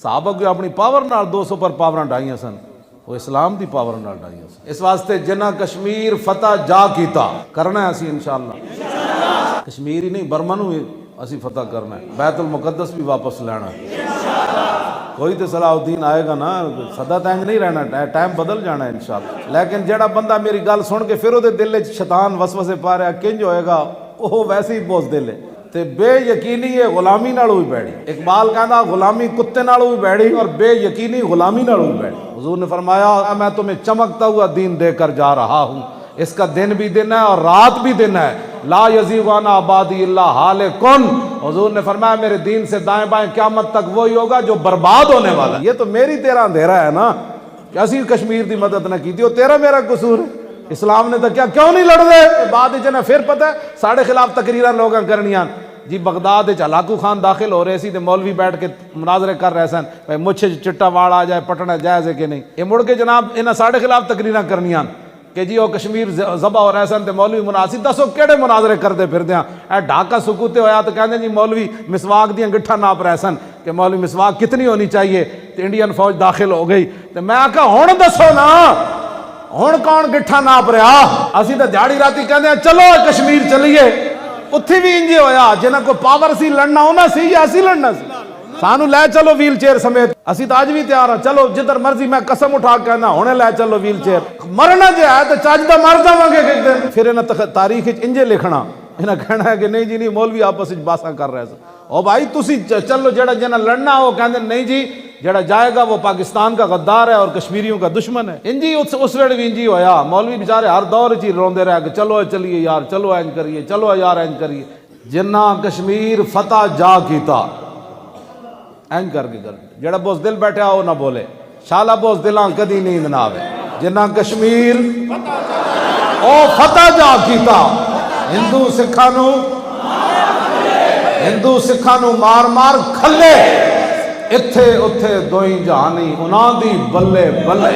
साहबा को अपनी पावर नाल 200 पर पावर ढाइया सन, वो इस्लाम की पावर नाल ढाइया सन। इस वास्ते जिन्ना कश्मीर फतह जा कीता करना है असी इंशाअल्लाह। कश्मीर ही नहीं बर्मा नूं भी असी फतह करना है, बैतुल मुकद्दस भी वापस लेना है। कोई तो सलाहुद्दीन आएगा ना, सदा तंग नहीं रहना, टाइम बदल जाना है इंशाअल्लाह। लेकिन जेड़ा बंदा मेरी गल सुन के फिर उहदे दिल च शैतान वसवसे पा रहा किंज होएगा, वो वैसे ही बुज़दिल है ते बेयकीनी है गुलामी नालों भी बैठी। इकबाल कहना गुलामी कुत्ते नालों भी बैठी और बेयकीनी गुलामी नालों भी बैठी। हुजूर ने फरमाया मैं तुम्हें चमकता हुआ दीन देकर जा रहा हूँ, इसका दिन भी दिन है और रात भी दिन है। ला यज़ीगाना आबादी इल्ला हालिकुन। हुजूर ने फरमाया मेरे दीन से दाएं बाएं क़यामत तक वही होगा जो बर्बाद होने वाला है। ये तो मेरी तेरा अंधेरा है ना कि असी कश्मीर की मदद न की, तेरा मेरा कसूर है। इस्लाम ने तो क्या क्यों नहीं लड़ रहे बाद च फिर पता है साढ़े खिलाफ तकरीर लोग करनिया जी। बगदाद हलाकू खान दाखिल हो रहे सी ते मौलवी बैठ के मुनाजरे कर रहे सन भाई मुछ चिट्टा वाड़ आ जाए पटना जायज़ है कि नहीं। ये मुड़ के जनाब इन्हें साढ़े खिलाफ तकरीर करनिया कि जी वो कश्मीर जबा हो रहे सन ते मौलवी मुनासिब दसो केड़े मुनाजरे करते फिरदे हैं। ढाका सुकूते होया तो कहते जी मौलवी मिसवाक दी गिट्ठा नाप रहे सन कि मौलवी मिसवाक कितनी होनी चाहिए, तो इंडियन फौज दाखिल हो गई। तो मैं आखा हुण दसो ना हुण कौन गिट्ठा नाप रहा। असी तो दिहाड़ी राती कहते चलो कश्मीर चलीए, उत्थे भी इंजे होया जिन्हें को पावर सी लड़ना उन्हें सी या असी लड़ना सी। सानू लै चलो व्हील चेयर समेत, असी तो अज भी तैयार हाँ, चलो जिधर मर्जी। मैं कसम उठा के कहना हुणे लै चलो व्हील चेयर। मरना जो है तो चज दा मर जावांगे किस दिन। फिर इन्हें तारीख इंजे लिखना, इन्हें कहना है कि नहीं जी नहीं मौलवी आपस में बासा कर रहे सन। ओ भाई तुसी चलो जेड़ा जिन्हें लड़ना वो कहते नहीं जी जेड़ा जाएगा वो पाकिस्तान का गद्दार है और कश्मीरियों का दुश्मन है। इंजी उस वेले भी इंजी होया। मौलवी बेचारे हर दौर च रोंदे रहे कि चलो चलिए यार, चलो इंज करिए, चलो यार इंज करिए। जिन्ना कश्मीर फतह जा कीता इंज करके कर जेड़ा बुज़दिल बैठा वो ना बोले शाला बुज़दिलां कदी नींद ना आवे। जिन्ना कश्मीर ओ फतह जा कीता हिंदू सिखा नू मार मार खले इत्थे उत्थे दोई जहानी उन्हां दी बल्ले बल्ले।